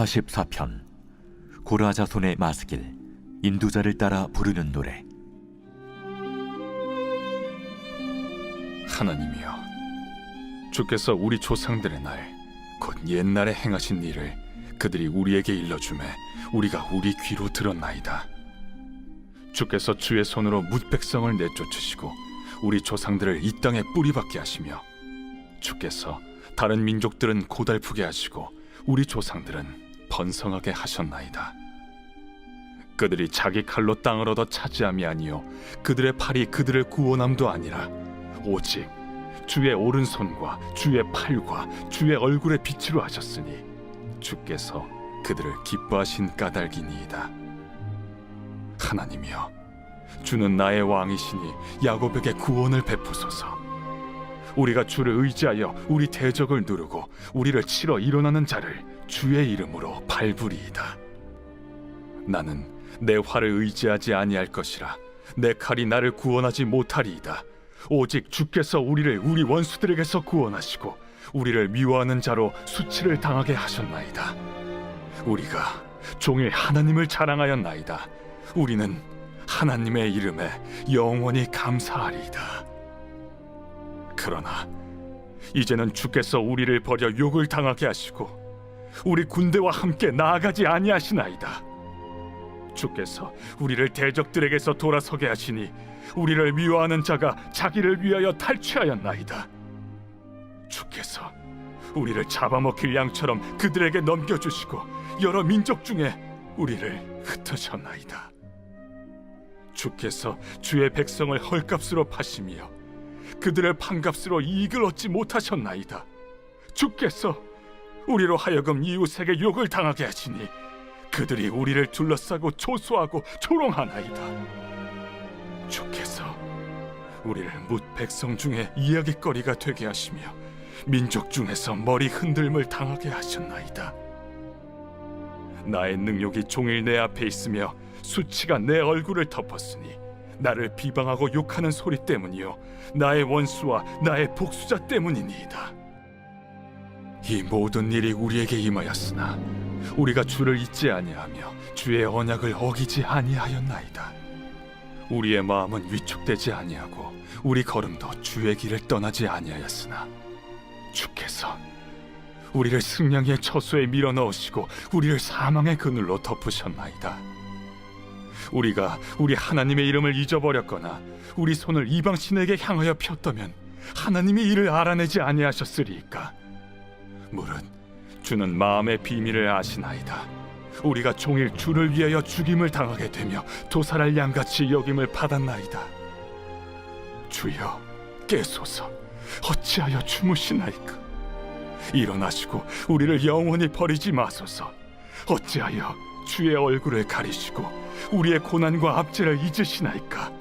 44편 고라 자손의 마스길 인도자를 따라 부르는 노래. 하나님이여, 주께서 우리 조상들의 날 곧 옛날에 행하신 일을 그들이 우리에게 일러주매 우리가 우리 귀로 들었나이다. 주께서 주의 손으로 뭇 백성을 내쫓으시고 우리 조상들을 이 땅에 뿌리박게 하시며 주께서 다른 민족들은 고달프게 하시고 우리 조상들은 번성하게 하셨나이다. 그들이 자기 칼로 땅을 얻어 차지함이 아니요 그들의 팔이 그들을 구원함도 아니라 오직 주의 오른손과 주의 팔과 주의 얼굴의 빛으로 하셨으니 주께서 그들을 기뻐하신 까닭이니이다. 하나님이여, 주는 나의 왕이시니 야곱에게 구원을 베푸소서. 우리가 주를 의지하여 우리 대적을 누르고 우리를 치러 일어나는 자를 주의 이름으로 밟으리이다. 나는 내 활을 의지하지 아니할 것이라 내 칼이 나를 구원하지 못하리이다. 오직 주께서 우리를 우리 원수들에게서 구원하시고 우리를 미워하는 자로 수치를 당하게 하셨나이다. 우리가 종일 하나님을 자랑하였나이다. 우리는 하나님의 이름에 영원히 감사하리이다. 그러나 이제는 주께서 우리를 버려 욕을 당하게 하시고 우리 군대와 함께 나아가지 아니하시나이다. 주께서 우리를 대적들에게서 돌아서게 하시니 우리를 미워하는 자가 자기를 위하여 탈취하였나이다. 주께서 우리를 잡아먹힐 양처럼 그들에게 넘겨주시고 여러 민족 중에 우리를 흩으셨나이다. 주께서 주의 백성을 헐값으로 파시며 그들을 판값으로 이익을 얻지 못하셨나이다. 주께서 우리로 하여금 이웃에게 욕을 당하게 하시니 그들이 우리를 둘러싸고 조소하고 조롱하나이다. 주께서 우리를 뭇 백성 중에 이야깃거리가 되게 하시며 민족 중에서 머리 흔들림을 당하게 하셨나이다. 나의 능욕이 종일 내 앞에 있으며 수치가 내 얼굴을 덮었으니 나를 비방하고 욕하는 소리 때문이요 나의 원수와 나의 복수자 때문이니이다. 이 모든 일이 우리에게 임하였으나 우리가 주를 잊지 아니하며 주의 언약을 어기지 아니하였나이다. 우리의 마음은 위축되지 아니하고 우리 걸음도 주의 길을 떠나지 아니하였으나 주께서 우리를 승냥이의 처소에 밀어넣으시고 우리를 사망의 그늘로 덮으셨나이다. 우리가 우리 하나님의 이름을 잊어버렸거나 우리 손을 이방 신에게 향하여 폈다면 하나님이 이를 알아내지 아니하셨으리이까. 무릇 주는 마음의 비밀을 아시나이다. 우리가 종일 주를 위하여 죽임을 당하게 되며 도살할 양같이 여김을 받았나이다. 주여, 깨소서. 어찌하여 주무시나이까? 일어나시고 우리를 영원히 버리지 마소서. 어찌하여 주의 얼굴을 가리시고 우리의 고난과 압제를 잊으시나이까?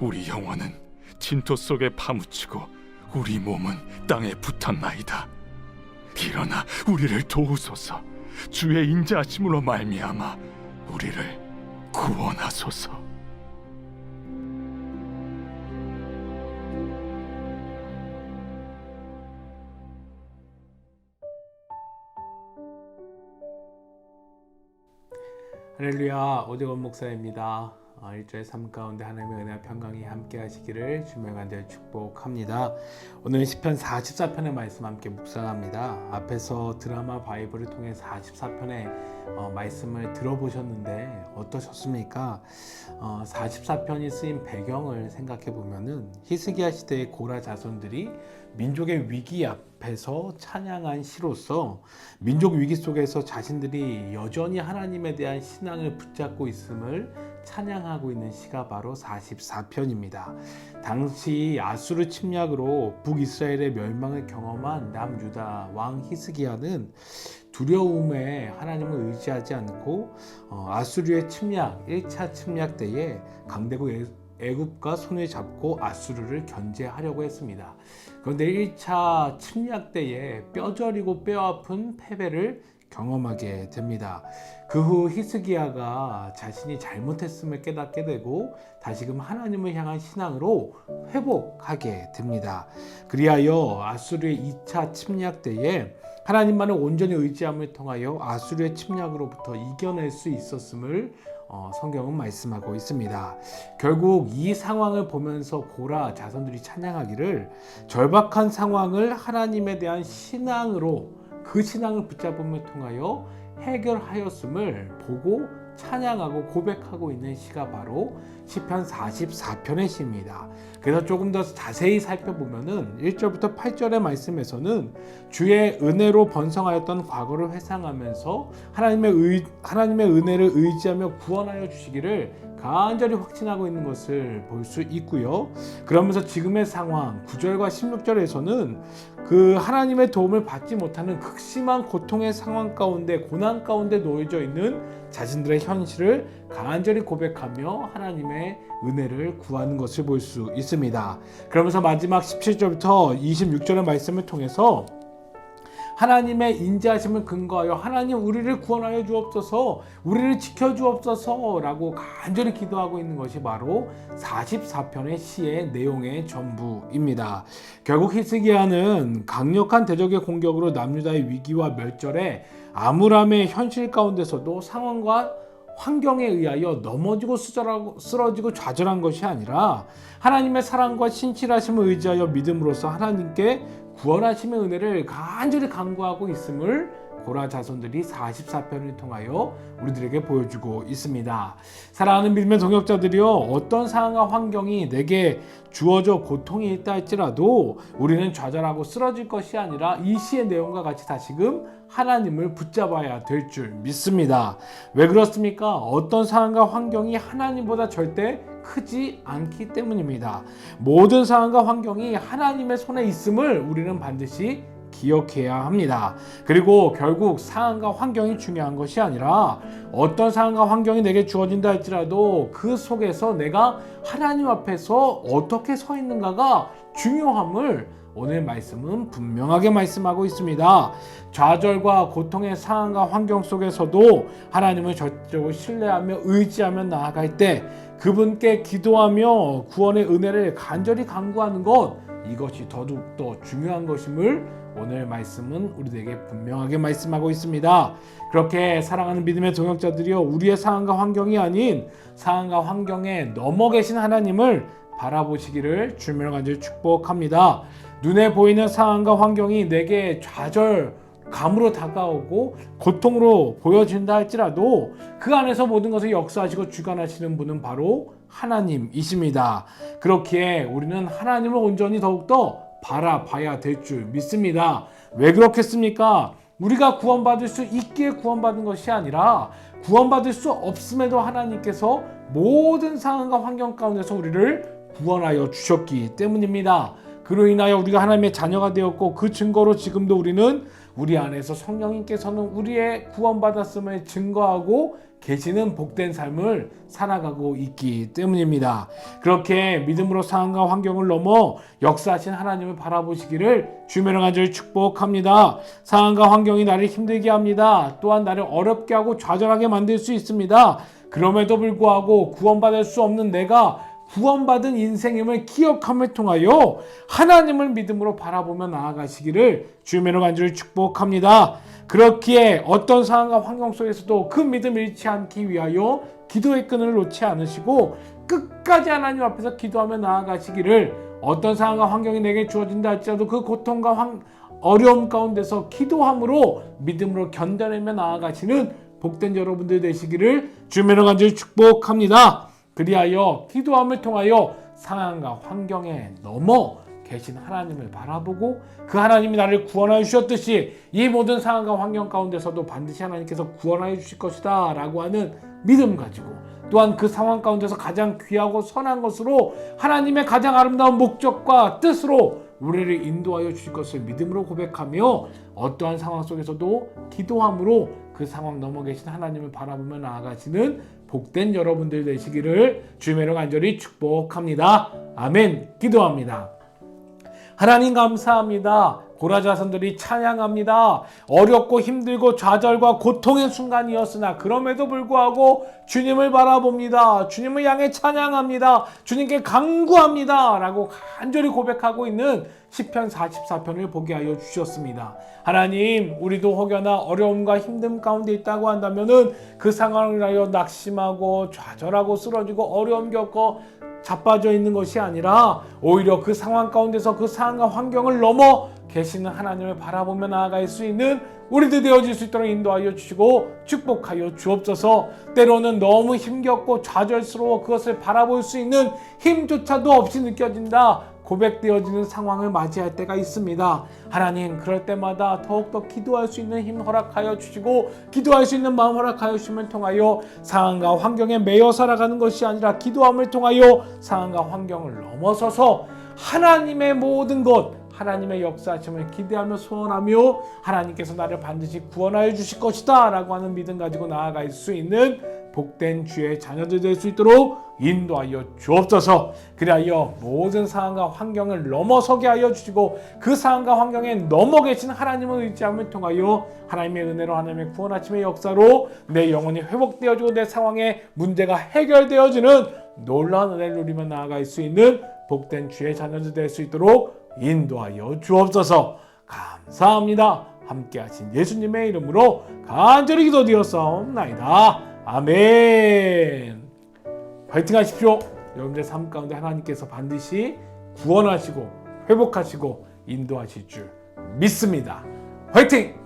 우리 영혼은 진토 속에 파묻히고 우리 몸은 땅에 붙었나이다. 일어나 우리를 도우소서. 주의 인자하심으로 말미암아 우리를 구원하소서. 할렐루야, 오대건 목사입니다. 1절의 삶 가운데 하나님의 은혜와 평강이 함께 하시기를 주님의 간절히 축복합니다. 오늘 시편 44편의 말씀 함께 묵상합니다. 앞에서 드라마 바이블을 통해 44편의 말씀을 들어보셨는데 어떠셨습니까? 44편이 쓰인 배경을 생각해 보면은 히스기야 시대의 고라 자손들이 민족의 위기 앞에서 찬양한 시로서 민족 위기 속에서 자신들이 여전히 하나님에 대한 신앙을 붙잡고 있음을 찬양하고 있는 시가 바로 44편입니다. 당시 아수르 침략으로 북이스라엘의 멸망을 경험한 남유다 왕 히스기야는 두려움에 하나님을 의지하지 않고 아수르의 침략, 1차 침략 때에 강대국 애굽과 손을 잡고 아수르를 견제하려고 했습니다. 그런데 1차 침략 때에 뼈저리고 뼈아픈 패배를 경험하게 됩니다. 그 후 히스기야가 자신이 잘못했음을 깨닫게 되고 다시금 하나님을 향한 신앙으로 회복하게 됩니다. 그리하여 아수르의 2차 침략 때에 하나님만을 온전히 의지함을 통하여 아수르의 침략으로부터 이겨낼 수 있었음을 성경은 말씀하고 있습니다. 결국 이 상황을 보면서 고라 자손들이 찬양하기를 절박한 상황을 하나님에 대한 신앙으로 그 신앙을 붙잡음을 통하여 해결하였음을 보고 찬양하고 고백하고 있는 시가 바로 시편 44편의 시입니다. 그래서 조금 더 자세히 살펴보면은 1절부터 8절의 말씀에서는 주의 은혜로 번성하였던 과거를 회상하면서 하나님의 은혜를 의지하며 구원하여 주시기를 간절히 확신하고 있는 것을 볼 수 있고요. 그러면서 지금의 상황 9절과 16절에서는 그 하나님의 도움을 받지 못하는 극심한 고통의 상황 가운데 고난 가운데 놓여져 있는 자신들의 현실을 간절히 고백하며 하나님의 은혜를 구하는 것을 볼 수 있습니다. 그러면서 마지막 17절부터 26절의 말씀을 통해서 하나님의 인자하심을 근거하여 하나님 우리를 구원하여 주옵소서, 우리를 지켜 주옵소서 라고 간절히 기도하고 있는 것이 바로 44편의 시의 내용의 전부입니다. 결국 히스기야는 강력한 대적의 공격으로 남유다의 위기와 멸절에 암울함의 현실 가운데서도 상황과 환경에 의하여 넘어지고 쓰러지고 좌절한 것이 아니라 하나님의 사랑과 신실하심을 의지하여 믿음으로써 하나님께 구원하심의 은혜를 간절히 간구하고 있음을 고라 자손들이 44편을 통하여 우리들에게 보여주고 있습니다. 사랑하는 믿음의 동역자들이여, 어떤 상황과 환경이 내게 주어져 고통이 있다 할지라도 우리는 좌절하고 쓰러질 것이 아니라 이 시의 내용과 같이 다시금 하나님을 붙잡아야 될 줄 믿습니다. 왜 그렇습니까? 어떤 상황과 환경이 하나님보다 절대 크지 않기 때문입니다. 모든 상황과 환경이 하나님의 손에 있음을 우리는 반드시 기억해야 합니다. 그리고 결국 상황과 환경이 중요한 것이 아니라 어떤 상황과 환경이 내게 주어진다 할지라도 그 속에서 내가 하나님 앞에서 어떻게 서 있는가가 중요함을 오늘 말씀은 분명하게 말씀하고 있습니다. 좌절과 고통의 상황과 환경 속에서도 하나님을 절대로 신뢰하며 의지하며 나아갈 때 그분께 기도하며 구원의 은혜를 간절히 간구하는 것, 이것이 더욱더 중요한 것임을 오늘 말씀은 우리에게 분명하게 말씀하고 있습니다. 그렇게 사랑하는 믿음의 동역자들이여, 우리의 상황과 환경이 아닌 상황과 환경에 넘어 계신 하나님을 바라보시기를 주님으로 간절히 축복합니다. 눈에 보이는 상황과 환경이 내게 좌절감으로 다가오고 고통으로 보여진다 할지라도 그 안에서 모든 것을 역사하시고 주관하시는 분은 바로 하나님이십니다. 그렇기에 우리는 하나님을 온전히 더욱더 바라봐야 될 줄 믿습니다. 왜 그렇겠습니까? 우리가 구원받을 수 있기에 구원받은 것이 아니라 구원받을 수 없음에도 하나님께서 모든 상황과 환경 가운데서 우리를 구원하여 주셨기 때문입니다. 그로 인하여 우리가 하나님의 자녀가 되었고 그 증거로 지금도 우리는 우리 안에서 성령님께서는 우리의 구원받았음을 증거하고 계시는 복된 삶을 살아가고 있기 때문입니다. 그렇게 믿음으로 상황과 환경을 넘어 역사하신 하나님을 바라보시기를 주님으로 간절히 축복합니다. 상황과 환경이 나를 힘들게 합니다. 또한 나를 어렵게 하고 좌절하게 만들 수 있습니다. 그럼에도 불구하고 구원받을 수 없는 내가 구원받은 인생임을 기억함을 통하여 하나님을 믿음으로 바라보며 나아가시기를 주님으로 간절히 축복합니다. 그렇기에 어떤 상황과 환경 속에서도 그 믿음을 잃지 않기 위하여 기도의 끈을 놓지 않으시고 끝까지 하나님 앞에서 기도하며 나아가시기를, 어떤 상황과 환경이 내게 주어진다 할지라도 그 고통과 어려움 가운데서 기도함으로 믿음으로 견뎌내며 나아가시는 복된 여러분들 되시기를 주님으로 간절히 축복합니다. 그리하여 기도함을 통하여 상황과 환경에 넘어 계신 하나님을 바라보고 그 하나님이 나를 구원하여 주셨듯이 이 모든 상황과 환경 가운데서도 반드시 하나님께서 구원하여 주실 것이다 라고 하는 믿음 가지고, 또한 그 상황 가운데서 가장 귀하고 선한 것으로 하나님의 가장 아름다운 목적과 뜻으로 우리를 인도하여 주실 것을 믿음으로 고백하며 어떠한 상황 속에서도 기도함으로 그 상황 넘어 계신 하나님을 바라보며 나아가시는 복된 여러분들 되시기를 주님으로 간절히 축복합니다. 아멘. 기도합니다. 하나님 감사합니다. 고라 자손들이 찬양합니다. 어렵고 힘들고 좌절과 고통의 순간이었으나 그럼에도 불구하고 주님을 바라봅니다. 주님을 향해 찬양합니다. 주님께 간구합니다. 라고 간절히 고백하고 있는 시편 44편을 보게 하여 주셨습니다. 하나님, 우리도 혹여나 어려움과 힘듦 가운데 있다고 한다면은 그 상황을 하여 낙심하고 좌절하고 쓰러지고 어려움 겪어 자빠져 있는 것이 아니라 오히려 그 상황 가운데서 그 상황과 환경을 넘어 계시는 하나님을 바라보며 나아갈 수 있는 우리들 되어질 수 있도록 인도하여 주시고 축복하여 주옵소서. 때로는 너무 힘겹고 좌절스러워 그것을 바라볼 수 있는 힘조차도 없이 느껴진다 고백되어지는 상황을 맞이할 때가 있습니다. 하나님, 그럴 때마다 더욱더 기도할 수 있는 힘 허락하여 주시고 기도할 수 있는 마음 허락하여 주심을 통하여 상황과 환경에 매여 살아가는 것이 아니라 기도함을 통하여 상황과 환경을 넘어서서 하나님의 모든 것, 하나님의 역사하심을 기대하며 소원하며 하나님께서 나를 반드시 구원하여 주실 것이다 라고 하는 믿음 가지고 나아갈 수 있는 복된 주의 자녀들 될 수 있도록 인도하여 주옵소서. 그리하여 모든 상황과 환경을 넘어서게 하여 주시고 그 상황과 환경에 넘어 계신 하나님을 의지함을 통하여 하나님의 은혜로 하나님의 구원하심의 역사로 내 영혼이 회복되어지고 내 상황의 문제가 해결되어지는 놀라운 은혜를 누리며 나아갈 수 있는 복된 주의 자녀들 될 수 있도록 인도하여 주옵소서. 감사합니다. 함께 하신 예수님의 이름으로 간절히 기도드렸사옵나이다. 아멘. 화이팅 하십시오. 여러분들의 삶 가운데 하나님께서 반드시 구원하시고 회복하시고 인도하실 줄 믿습니다. 화이팅!